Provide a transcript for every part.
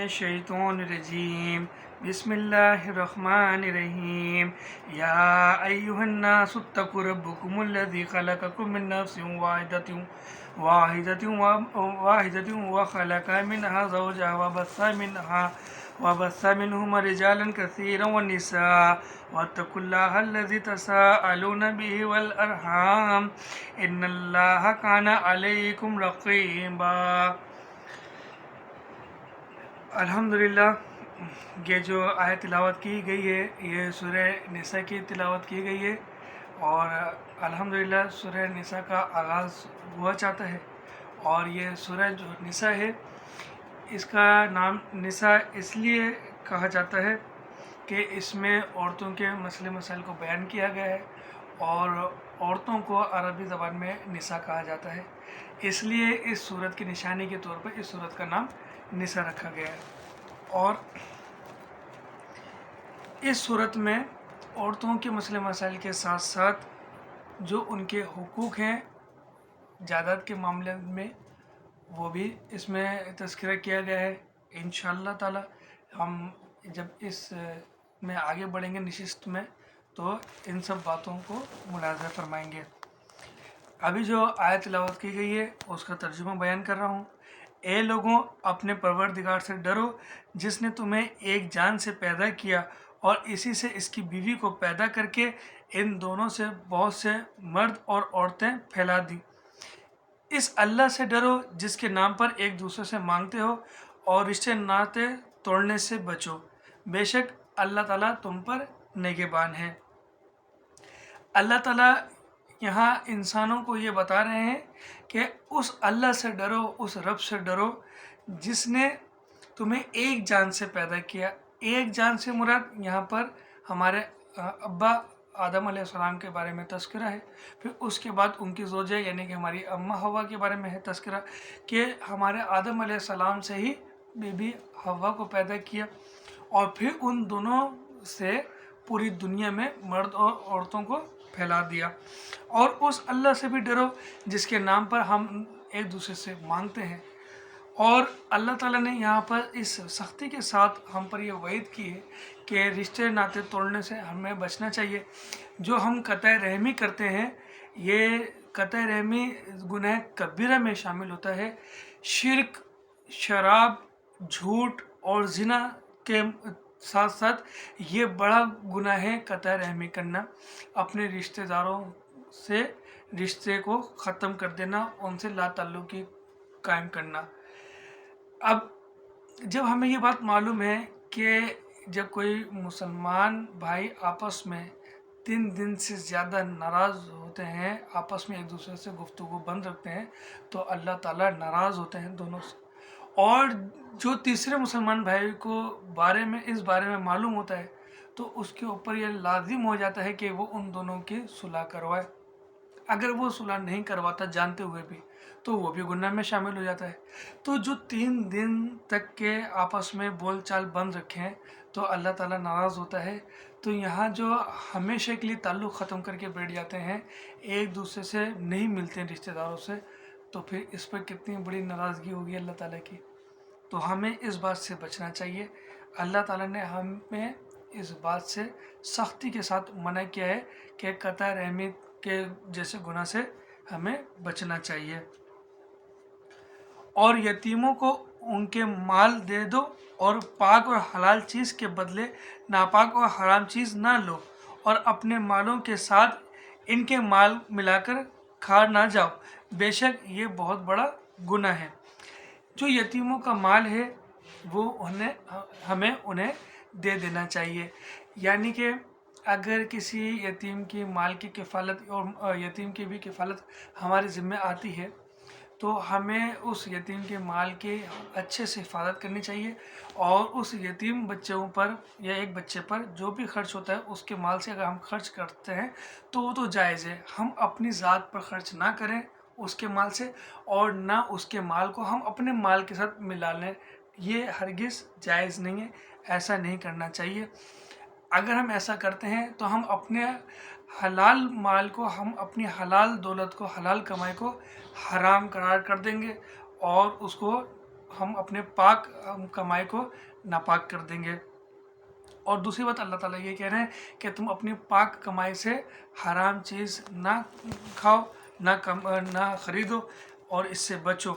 الشیطان بسم اللہ الرحمن الرحیم یا ایہا الناس اتقوا ربکم الذی خلقکم من نفس واحدۃ وخلق منها زوجها وبث منهما رجالا كثيرا ونساء واتقوا الله الذي تساءلون به والأرحام ان الله كان عليكم رقيبا۔ الحمدللہ، یہ جو آیت تلاوت کی گئی ہے یہ سورہ نساء کی تلاوت کی گئی ہے، اور الحمدللہ سورہ نساء کا آغاز ہوا چاہتا ہے۔ اور یہ سورہ جو نساء ہے اس کا نام نساء اس لیے کہا جاتا ہے کہ اس میں عورتوں کے مسئلے مسائل کو بیان کیا گیا ہے، اور عورتوں کو عربی زبان میں نساء کہا جاتا ہے، اس لیے اس سورت کی نشانی کے طور پر اس سورت کا نام نساء رکھا گیا ہے۔ اور اس صورت میں عورتوں کے مسئلے مسائل کے ساتھ ساتھ جو ان کے حقوق ہیں جائیداد کے معاملے میں وہ بھی اس میں تذکرہ کیا گیا ہے۔ انشاءاللہ تعالی ہم جب اس میں آگے بڑھیں گے نشست میں تو ان سب باتوں کو ملاحظہ فرمائیں گے۔ ابھی جو آیت تلاوت کی گئی ہے اس کا ترجمہ بیان کر رہا ہوں۔ اے لوگوں، اپنے پروردگار سے ڈرو جس نے تمہیں ایک جان سے پیدا کیا اور اسی سے اس کی بیوی کو پیدا کر کے ان دونوں سے بہت سے مرد اور عورتیں پھیلا دی۔ اس اللہ سے ڈرو جس کے نام پر ایک دوسرے سے مانگتے ہو اور رشتے ناطے توڑنے سے بچو، بے شک اللہ تعالیٰ تم پر نگہبان ہے۔ اللہ تعالیٰ یہاں انسانوں کو یہ بتا رہے ہیں کہ اس اللہ سے ڈرو، اس رب سے ڈرو جس نے تمہیں ایک جان سے پیدا کیا۔ ایک جان سے مراد یہاں پر ہمارے ابا آدم علیہ السلام کے بارے میں تذکرہ ہے، پھر اس کے بعد ان کی زوجہ یعنی کہ ہماری اماں حوا کے بارے میں ہے تذکرہ کہ ہمارے آدم علیہ السلام سے ہی بی بی حوا کو پیدا کیا، اور پھر ان دونوں سے پوری دنیا میں مرد اور عورتوں کو پھیلا دیا۔ اور اس اللہ سے بھی ڈرو جس کے نام پر ہم ایک دوسرے سے مانگتے ہیں۔ اور اللہ تعالیٰ نے یہاں پر اس سختی کے ساتھ ہم پر یہ وعید کی ہے کہ رشتے ناطے توڑنے سے ہمیں بچنا چاہیے۔ جو ہم قطع رحمی کرتے ہیں یہ قطع رحمی گناہ کبیرہ میں شامل ہوتا ہے۔ شرک، شراب، جھوٹ اور زنا کے ساتھ ساتھ یہ بڑا گناہ ہے قطع رحمی کرنا، اپنے رشتہ داروں سے رشتے کو ختم کر دینا، ان سے لا تعلقی قائم کرنا۔ اب جب ہمیں یہ بات معلوم ہے کہ جب کوئی مسلمان بھائی آپس میں 3 دن سے زیادہ ناراض ہوتے ہیں، آپس میں ایک دوسرے سے گفتگو بند رکھتے ہیں، تو اللہ تعالیٰ ناراض ہوتے ہیں دونوں سے۔ اور جو تیسرے مسلمان بھائی کو اس بارے میں معلوم ہوتا ہے تو اس کے اوپر یہ لازم ہو جاتا ہے کہ وہ ان دونوں کی صلح کروائے۔ اگر وہ صلح نہیں کرواتا جانتے ہوئے بھی تو وہ بھی گناہ میں شامل ہو جاتا ہے۔ تو جو 3 دن تک کے آپس میں بول چال بند رکھیں تو اللہ تعالیٰ ناراض ہوتا ہے۔ تو یہاں جو ہمیشہ کے لیے تعلق ختم کر کے بیٹھ جاتے ہیں، ایک دوسرے سے نہیں ملتے ہیں رشتہ داروں سے، تو پھر اس پر کتنی بڑی ناراضگی ہوگی اللہ تعالیٰ کی۔ تو ہمیں اس بات سے بچنا چاہیے۔ اللہ تعالیٰ نے ہمیں اس بات سے سختی کے ساتھ منع کیا ہے کہ قطع رحمی کے جیسے گناہ سے ہمیں بچنا چاہیے۔ اور یتیموں کو ان کے مال دے دو، اور پاک اور حلال چیز کے بدلے ناپاک اور حرام چیز نہ لو، اور اپنے مالوں کے ساتھ ان کے مال ملا کر کھا نہ جاؤ، بے شک یہ بہت بڑا گناہ ہے۔ جو یتیموں کا مال ہے وہ ہمیں انہیں دے دینا چاہیے۔ یعنی کہ اگر کسی یتیم کی مال کی کفالت اور یتیم کی بھی کفالت ہمارے ذمہ آتی ہے تو ہمیں اس یتیم کے مال کی اچھے سے حفاظت کرنی چاہیے، اور اس یتیم بچوں پر یا ایک بچے پر جو بھی خرچ ہوتا ہے اس کے مال سے اگر ہم خرچ کرتے ہیں تو وہ تو جائز ہے۔ ہم اپنی ذات پر خرچ نہ کریں اس کے مال سے، اور نہ اس کے مال کو ہم اپنے مال کے ساتھ ملا لیں، یہ ہرگز جائز نہیں ہے، ایسا نہیں کرنا چاہیے۔ اگر ہم ایسا کرتے ہیں تو ہم اپنے حلال مال کو، ہم اپنی حلال دولت کو، حلال کمائی کو حرام قرار کر دیں گے، اور اس کو ہم اپنے پاک کمائی کو ناپاک کر دیں گے۔ اور دوسری بات اللہ تعالیٰ یہ کہہ رہے ہیں کہ تم اپنی پاک کمائی سے حرام چیز نہ کھاؤ، نہ خریدو، اور اس سے بچو،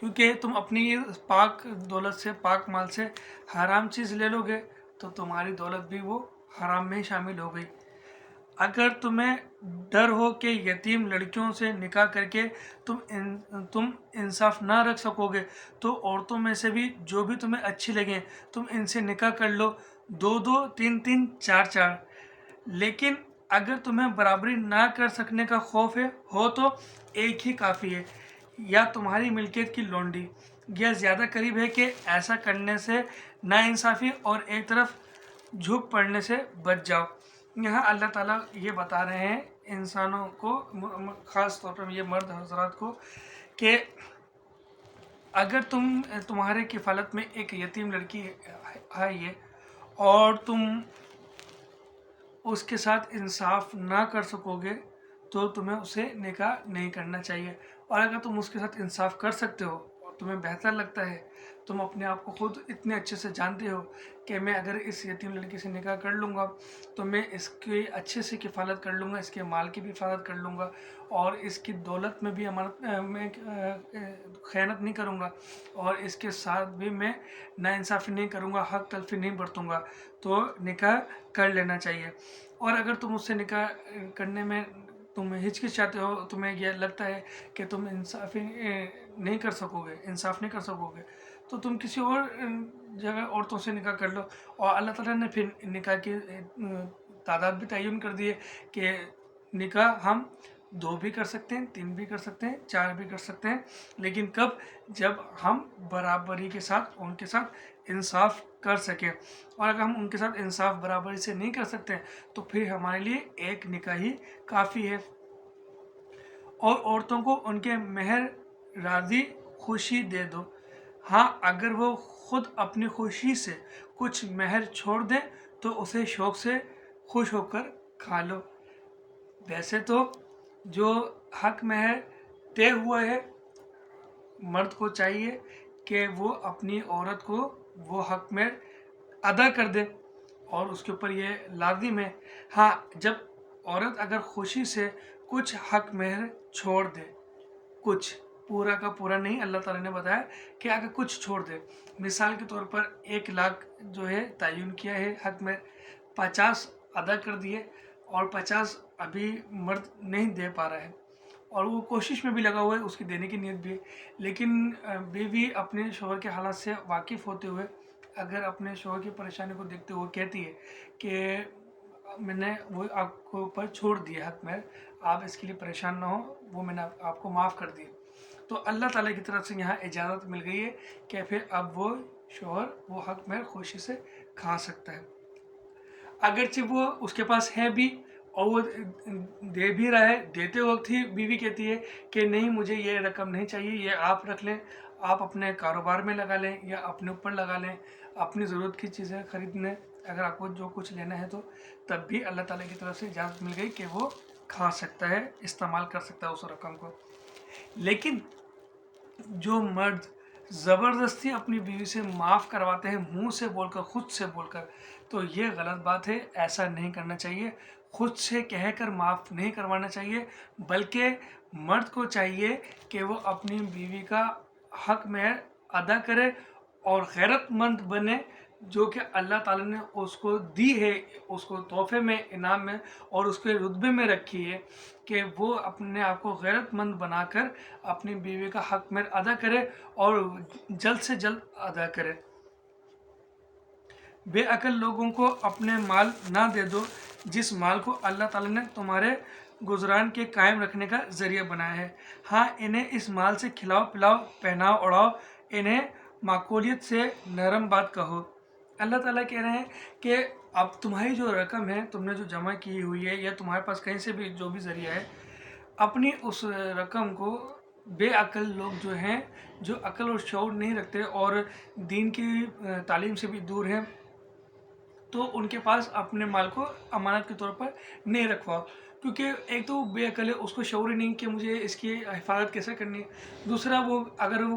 کیونکہ تم اپنی پاک دولت سے، پاک مال سے حرام چیز لے لو گے تو تمہاری دولت بھی وہ حرام میں شامل ہو گئی۔ اگر تمہیں ڈر ہو کہ یتیم لڑکیوں سے نکاح کر کے تم انصاف نہ رکھ سکو گے تو عورتوں میں سے بھی جو بھی تمہیں اچھی لگیں تم ان سے نکاح کر لو، 2 2 3 3 4 4۔ لیکن اگر تمہیں برابری نہ کر سکنے کا خوف ہو تو ایک ہی کافی ہے، یا تمہاری ملکیت کی لونڈی۔ یہ زیادہ قریب ہے کہ ایسا کرنے سے ناانصافی اور ایک طرف جھک پڑنے سے بچ جاؤ۔ یہاں اللہ تعالیٰ یہ بتا رہے ہیں انسانوں کو، خاص طور پر یہ مرد حضرات کو، کہ اگر تمہارے کفالت میں ایک یتیم لڑکی آئی ہے اور تم اس کے ساتھ انصاف نہ کر سکو گے تو تمہیں اسے نکاح نہیں کرنا چاہیے۔ اور اگر تم اس کے ساتھ انصاف کر سکتے ہو اور تمہیں بہتر لگتا ہے، تم اپنے آپ کو خود اتنے اچھے سے جانتے ہو کہ میں اگر اس یتیم لڑکی سے نکاح کر لوں گا تو میں اس کی اچھے سے کفالت کر لوں گا، اس کے مال کی بھی حفاظت کر لوں گا، اور اس کی دولت میں بھی میں خیانت نہیں کروں گا، اور اس کے ساتھ بھی میں ناانصافی نہیں کروں گا، حق تلفی نہیں برتوں گا، تو نکاح کر لینا چاہیے۔ اور اگر تم اس سے نکاح کرنے میں تم ہچکچاتے ہو، تمہیں یہ لگتا ہے کہ تم انصاف نہیں کر سکو گے تو تم کسی اور جگہ عورتوں سے نکاح کر لو۔ اور اللہ تعالیٰ نے پھر نکاح کی تعداد بھی تعین کر دی ہے کہ نکاح ہم 2 بھی کر سکتے ہیں، 3 بھی کر سکتے ہیں، 4 بھی کر سکتے ہیں، لیکن کب؟ جب ہم برابری کے ساتھ ان کے ساتھ انصاف کر سکیں۔ اور اگر ہم ان کے ساتھ انصاف برابری سے نہیں کر سکتے تو پھر ہمارے لیے ایک نکاح ہی کافی ہے۔ اور عورتوں کو ان کے مہر راضی خوشی دے دو۔ ہاں، اگر وہ خود اپنی خوشی سے کچھ مہر چھوڑ دیں تو اسے شوق سے خوش ہو کر کھا لو۔ ویسے تو جو حق مہر طے ہوا ہے، مرد کو چاہیے کہ وہ اپنی عورت کو وہ حق مہر ادا کر دے، اور اس کے اوپر یہ لازم ہے۔ ہاں، جب عورت اگر خوشی سے کچھ حق مہر چھوڑ دے، کچھ، پورا کا پورا نہیں، اللہ تعالیٰ نے بتایا کہ اگر کچھ چھوڑ دے، مثال کے طور پر 1 لاکھ جو ہے تعین کیا ہے حق مہر، 50 ادا کر دیے اور 50 ابھی مرد نہیں دے پا رہا ہے، اور وہ کوشش میں بھی لگا ہوا ہے، اس کی دینے کی نیت بھی ہے، لیکن بیوی اپنے شوہر کے حالات سے واقف ہوتے ہوئے اگر اپنے شوہر کی پریشانی کو دیکھتے ہوئے کہتی ہے کہ میں نے وہ آپ کو اوپر چھوڑ دیا حق مہر، آپ اس کے لیے پریشان نہ ہو، وہ میں نے آپ کو معاف کر دیا، تو اللہ تعالیٰ کی طرف سے یہاں اجازت مل گئی ہے کہ پھر اب وہ شوہر وہ حق مہر خوشی سے کھا سکتا ہے۔ اگرچہ وہ اس کے پاس ہے بھی اور وہ دے بھی رہا ہے، دیتے وقت ہی بیوی کہتی ہے کہ نہیں، مجھے یہ رقم نہیں چاہیے، یہ آپ رکھ لیں، آپ اپنے کاروبار میں لگا لیں یا اپنے اوپر لگا لیں، اپنی ضرورت کی چیزیں خریدنے، اگر آپ کو جو کچھ لینا ہے تو تب بھی اللہ تعالیٰ کی طرف سے اجازت مل گئی کہ وہ کھا سکتا ہے، استعمال کر سکتا ہے اس رقم کو۔ لیکن جو مرد زبردستی اپنی بیوی سے معاف کرواتے ہیں، منہ سے بول کر، خود سے بول کر، تو یہ غلط بات ہے، ایسا نہیں کرنا چاہیے۔ خود سے کہہ کر معاف نہیں کروانا چاہیے، بلکہ مرد کو چاہیے کہ وہ اپنی بیوی کا حق مہر ادا کرے اور غیرت مند بنے، جو کہ اللہ تعالیٰ نے اس کو دی ہے، اس کو تحفے میں، انعام میں، اور اس کے رتبے میں رکھی ہے کہ وہ اپنے آپ کو غیرت مند بنا کر اپنی بیوی کا حق مہر ادا کرے اور جلد سے جلد ادا کرے۔ بے عقل لوگوں کو اپنے مال نہ دے دو، جس مال کو اللہ تعالیٰ نے تمہارے گزران کے قائم رکھنے کا ذریعہ بنایا ہے۔ ہاں، انہیں اس مال سے کھلاؤ پلاؤ، پہناؤ اڑاؤ، انہیں معقولیت سے نرم بات کہو۔ اللہ تعالیٰ کہہ رہے ہیں کہ اب تمہاری جو رقم ہے، تم نے جو جمع کی ہوئی ہے، یا تمہارے پاس کہیں سے بھی جو بھی ذریعہ ہے، اپنی اس رقم کو بے عقل لوگ جو ہیں، جو عقل اور شعور نہیں رکھتے اور دین کی تعلیم سے بھی دور ہیں، تو उनके पास अपने माल को अमानत के तौर पर नहीं रखवाओ, क्योंकि एक तो वो बेअकल है, उसको शऊर ही नहीं कि मुझे इसकी हिफाजत कैसे करनी है। दूसरा वो अगर वो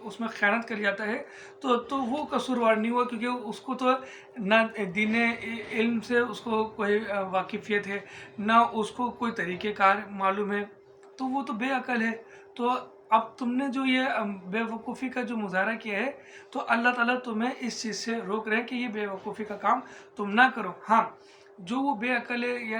उसमें ख़यानत कर जाता है तो वो कसूरवार नहीं हुआ, क्योंकि उसको तो ना दीन इल्म से उसको कोई वाकिफ़ियत है, ना उसको कोई तरीक़ेकार मालूम है, तो वो तो बेअकल है। तो अब तुमने जो ये बेवकूफ़ी का जो मुज़ाहरा किया है, तो अल्लाह ताला तुम्हें इस चीज़ से रोक रहे हैं कि ये बेवकूफ़ी का काम तुम ना करो। हाँ, जो वो बेअकल है या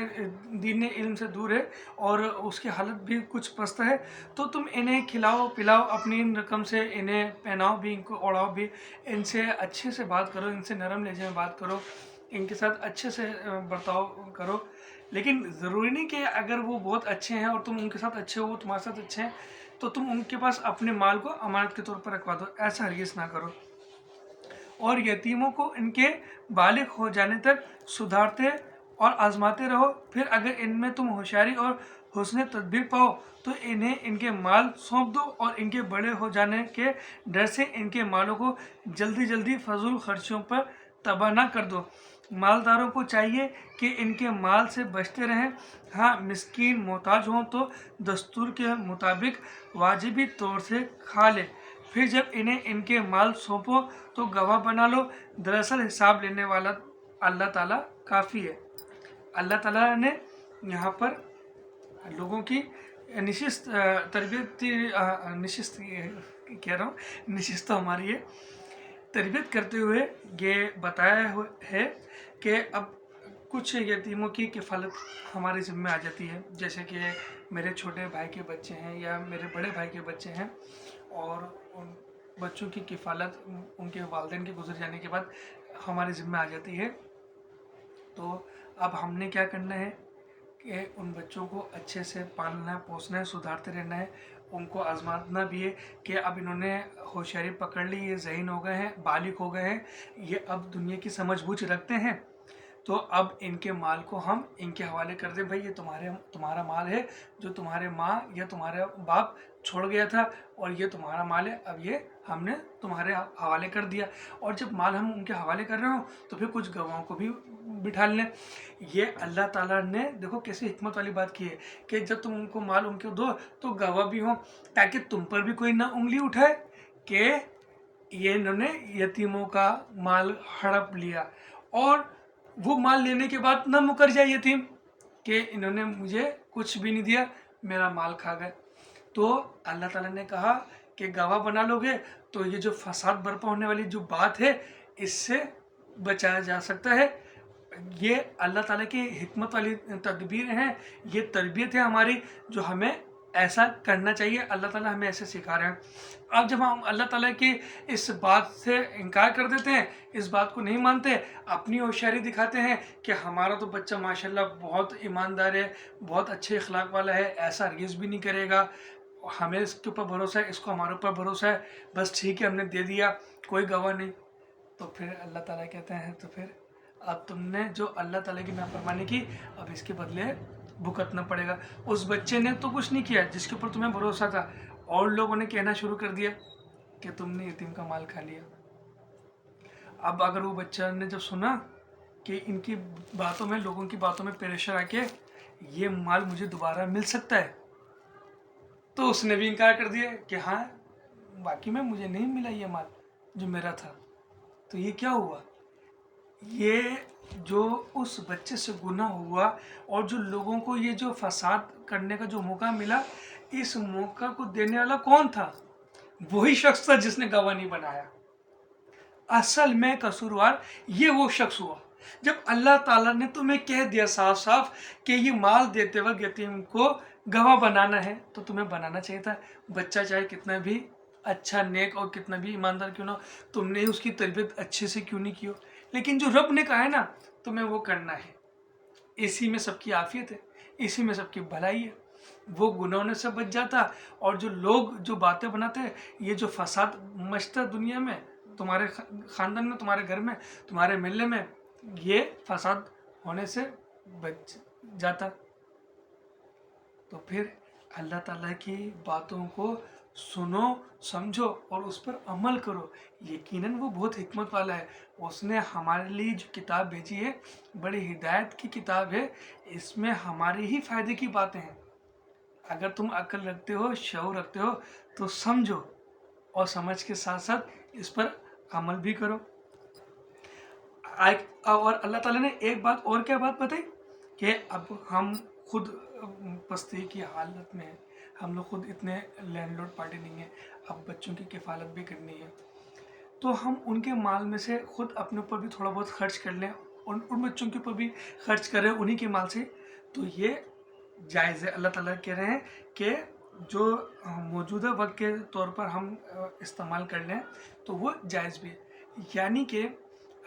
दीन इल्म से दूर है और उसकी हालत भी कुछ पस्त है, तो तुम इन्हें खिलाओ पिलाओ, अपनी इन रकम से इन्हें पहनाओ भी, इनको ओढ़ाओ भी, इनसे अच्छे से बात करो, इनसे नरम लहजे में बात करो, इनके साथ अच्छे से बर्ताव करो। लेकिन ज़रूरी नहीं कि अगर वो बहुत अच्छे हैं और तुम उनके साथ अच्छे हो, वो तुम्हारे साथ अच्छे हैं, तो तुम उनके पास अपने माल को अमानत के तौर पर रखवा दो। ऐसा हरगिज़ ना करो। और यतीमों को इनके बालिग हो जाने तक सुधारते और आजमाते रहो। फिर अगर इनमें तुम होशियारी और हुस्न तदबीर पाओ तो इन्हें इनके माल सौंप दो, और इनके बड़े हो जाने के डर से इनके मालों को जल्दी जल्दी फजूल खर्चियों पर तबाह ना कर दो। मालदारों को चाहिए कि इनके माल से बचते रहें। हाँ, मिस्कीन मोहताज हों तो दस्तूर के मुताबिक वाजिबी तौर से खा ले। फिर जब इन्हें इनके माल सौंपो तो गवाह बना लो। दरअसल हिसाब लेने वाला अल्लाह ताला काफ़ी है। अल्लाह ताला ने यहाँ पर लोगों की निशिस्त तरबियत निशिस्त कह रहा हूँ, निशिस्त तो हमारी है, तरबियत करते हुए ये बताया है कि अब कुछ यतीमों की किफ़ालत हमारे ज़िम्मे आ जाती है। जैसे कि मेरे छोटे भाई के बच्चे हैं या मेरे बड़े भाई के बच्चे हैं, और उन बच्चों की किफ़ालत उनके वालिदैन के गुजर जाने के बाद हमारे ज़िम्मे आ जाती है। तो अब हमने क्या करना है कि उन बच्चों को अच्छे से पालना है, पोसना है, सुधारते रहना है, उनको आजमाना भी है कि अब इन्होंने होशियारी पकड़ ली, ये ज़हीन हो गए हैं, बालिग हो गए हैं, ये अब दुनिया की समझ बूझ रखते हैं, तो अब इनके माल को हम इनके हवाले कर दें। भाई ये तुम्हारा माल है, जो तुम्हारे माँ या तुम्हारे बाप छोड़ गया था, और ये तुम्हारा माल है, अब ये हमने तुम्हारे हवाले कर दिया। और जब माल हम उनके हवाले कर रहे हो तो फिर कुछ गवाहों को भी बिठा लें। ये अल्लाह ताला ने देखो कैसी हिकमत वाली बात की है कि जब तुम उनको माल उनको दो तो गवाह भी हो, ताकि तुम पर भी कोई ना उंगली उठाए कि ये इन्होंने यतीमों का माल हड़प लिया, और वो माल लेने के बाद न मुकर जाए यतीम कि इन्होंने मुझे कुछ भी नहीं दिया, मेरा माल खा गए। तो अल्लाह ताला ने कहा कि गवाह बना लोगे तो ये जो फसाद बर्पा होने वाली जो बात है, इससे बचाया जा सकता है। ये अल्लाह ताला की हिकमत वाली तदबीर हैं, ये तरबियत है हमारी, जो हमें ऐसा करना चाहिए। अल्लाह ताला हमें ऐसे सिखा रहे हैं। अब जब हम अल्लाह ताला की इस बात से इनकार कर देते हैं, इस बात को नहीं मानते, अपनी होशियारी दिखाते हैं कि हमारा तो बच्चा माशाल्लाह बहुत ईमानदार है, बहुत अच्छे अखलाक वाला है, ऐसा हरगिज़ भी नहीं करेगा, हमें इसके ऊपर भरोसा है, इसको हमारे ऊपर भरोसा है, बस ठीक है हमने दे दिया, कोई गवाह नहीं। तो फिर अल्लाह ताला कहते हैं तो फिर अब तुमने जो अल्लाह ताला की नाफरमानी की, अब इसके बदले भुगतना पड़ेगा। उस बच्चे ने तो कुछ नहीं किया जिसके ऊपर तुम्हें भरोसा था, और लोगों ने कहना शुरू कर दिया कि तुमने यतीम का माल खा लिया। अब अगर वो बच्चा ने जब सुना कि इनकी बातों में, लोगों की बातों में प्रेशर आके ये माल मुझे दोबारा मिल सकता है, तो उसने भी इनकार कर दिया कि हाँ बाकी में मुझे नहीं मिला ये माल जो मेरा था। तो ये क्या हुआ, ये जो उस बच्चे से गुनाह हुआ और जो लोगों को ये जो फसाद करने का जो मौका मिला, इस मौका को देने वाला कौन था? वही शख्स था जिसने गवाह नहीं बनाया। असल में कसूरवार ये वो शख्स हुआ। जब अल्लाह ताला ने तुम्हें कह दिया साफ साफ कि ये माल देते वक्त यतीम को गवाह बनाना है, तो तुम्हें बनाना चाहिए था। बच्चा चाहे कितना भी अच्छा नेक और कितना भी ईमानदार क्यों ना, तुमने उसकी तरबियत अच्छे से क्यों नहीं की हो, लेकिन जो रब ने कहा है ना तुम्हें वो करना है, इसी में सबकी आफियत है, इसी में सबकी भलाई है। वो गुनाहों से बच जाता, और जो लोग जो बातें बनाते हैं, ये जो फसाद मचता दुनिया में, तुम्हारे ख़ानदान में, तुम्हारे घर में, तुम्हारे मिलने में, ये फसाद होने से बच जाता। तो फिर अल्लाह ताला की बातों को सुनो, समझो और उस पर अमल करो। यकीनन वो बहुत हिकमत वाला है। उसने हमारे लिए जो किताब भेजी है बड़ी हिदायत की किताब है, इसमें हमारे ही फायदे की बातें हैं। अगर तुम अक्ल रखते हो, शऊर रखते हो, तो समझो और समझ के साथ साथ इस पर अमल भी करो। और अल्लाह ताला ने एक बात और क्या बात बताई कि अब हम खुद पस्ती की हालत में हैं, हम लोग खुद इतने लैंडलॉर्ड पार्टी नहीं है, अब बच्चों की किफ़ालत भी करनी है, तो हम उनके माल में से खुद अपने ऊपर भी थोड़ा बहुत खर्च कर लें, उन बच्चों के ऊपर भी खर्च करें उन्हीं के माल से, तो ये जायज़ है। अल्लाह ताला कह रहे हैं कि जो मौजूदा वक्त के तौर पर हम इस्तेमाल कर लें तो वो जायज़ भी है। यानी कि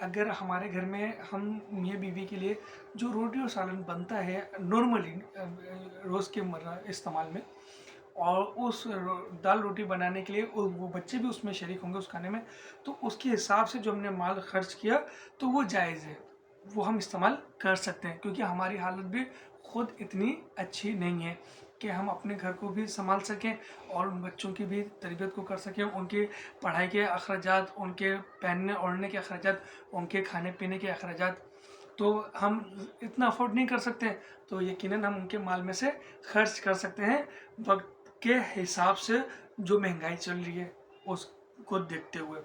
अगर हमारे घर में हम मियाँ बीवी के लिए जो रोटी और सालन बनता है नॉर्मली रोज़ के मर्रा इस्तेमाल में, और उस दाल रोटी बनाने के लिए वो बच्चे भी उसमें शरीक होंगे उस खाने में, तो उसके हिसाब से जो हमने माल खर्च किया तो वो जायज़ है, वो हम इस्तेमाल कर सकते हैं। क्योंकि हमारी हालत भी खुद इतनी अच्छी नहीं है कि हम अपने घर को भी संभाल सकें और उन बच्चों की भी तरबियत को कर सकें, उनकी पढ़ाई के अखराजात, उनके पहनने ओढ़ने के अखराजात, उनके खाने पीने के अखराजात, तो हम इतना अफोर्ड नहीं कर सकते। तो यकीनन हम उनके माल में से खर्च कर सकते हैं वक्त के हिसाब से, जो महंगाई चल रही है उसको देखते हुए।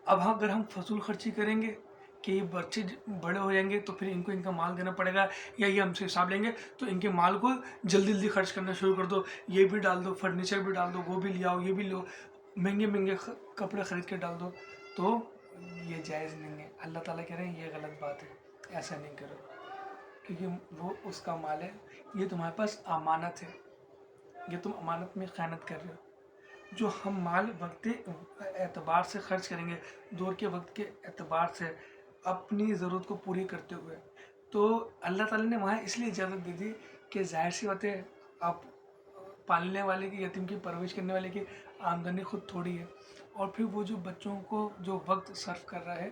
अब अगर हम फजूल खर्ची करेंगे कि ये बच्चे बड़े हो जाएंगे तो फिर इनको इनका माल देना पड़ेगा, या ये हमसे हिसाब लेंगे, तो इनके माल को जल्दी जल्दी खर्च करना शुरू कर दो, ये भी डाल दो, फर्नीचर भी डाल दो, वो भी ले आओ, ये भी लो, महंगे महंगे कपड़े खरीद के डाल दो, तो ये जायज़ नहीं है। अल्लाह ताला कह रहे हैं ये गलत बात है, ऐसा नहीं करो, क्योंकि वो उसका माल है, ये तुम्हारे पास अमानत है, ये तुम अमानत में ख़यानत कर रहे हो। जो हम माल वक्त एतबार से खर्च करेंगे, दौर के वक्त के एतबार से अपनी ज़रूरत को पूरी करते हुए, तो अल्लाह ताला ने वहाँ इसलिए इजाज़त दे दी कि ज़ाहिर सी बात है, आप पालने वाले की, यतीम की परवरिश करने वाले की आमदनी खुद थोड़ी है, और फिर वो जो बच्चों को जो वक्त सर्व कर रहा है,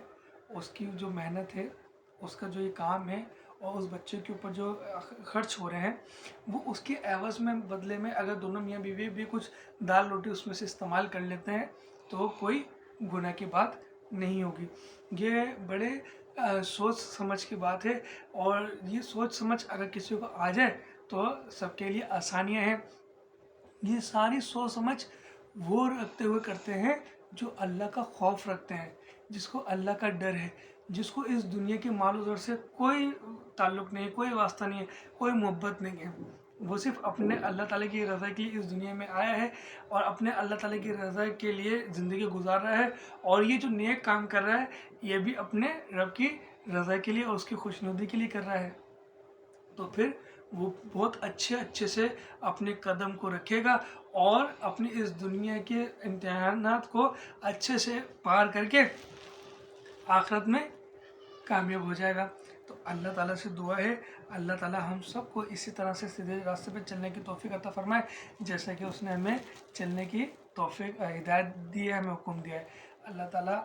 उसकी जो मेहनत है, उसका जो ये काम है, और उस बच्चे के ऊपर जो खर्च हो रहे हैं, वो उसके एवज़ में बदले में अगर दोनों मियाँ बीवी भी कुछ दाल रोटी उसमें से इस्तेमाल कर लेते हैं तो कोई गुनाह की बात नहीं होगी। ये बड़े सोच समझ की बात है, और ये सोच समझ अगर किसी को आ जाए तो सबके लिए आसानियाँ हैं। ये सारी सोच समझ वो रखते हुए करते हैं जो अल्लाह का खौफ रखते हैं, जिसको अल्लाह का डर है, जिसको इस दुनिया के माल दौर से कोई ताल्लुक़ नहीं है, कोई वास्ता नहीं है, कोई मोहब्बत नहीं है। वो सिर्फ अपने अल्लाह ताला की रज़ा के लिए इस दुनिया में आया है और अपने अल्लाह ताला की रज़ा के लिए ज़िंदगी गुजार रहा है, और ये जो नेक काम कर रहा है ये भी अपने रब की रज़ा के लिए और उसकी खुशनुदी के लिए कर रहा है। तो फिर वो बहुत अच्छे से अपने कदम को रखेगा और अपनी इस दुनिया के इम्तिहानात को अच्छे से पार करके आखिरत में कामयाब हो जाएगा। तो अल्लाह ताला से दुआ है, अल्लाह ताला हम सबको इसी तरह से सीधे रास्ते पे चलने की तौफीक अता फरमाए, जैसा कि उसने हमें चलने की तौफीक हिदायत दी है, हमें हुक्म दिया है। अल्लाह ताला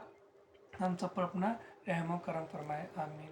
हम सब पर अपना रहम व करम फरमाए, आमीन।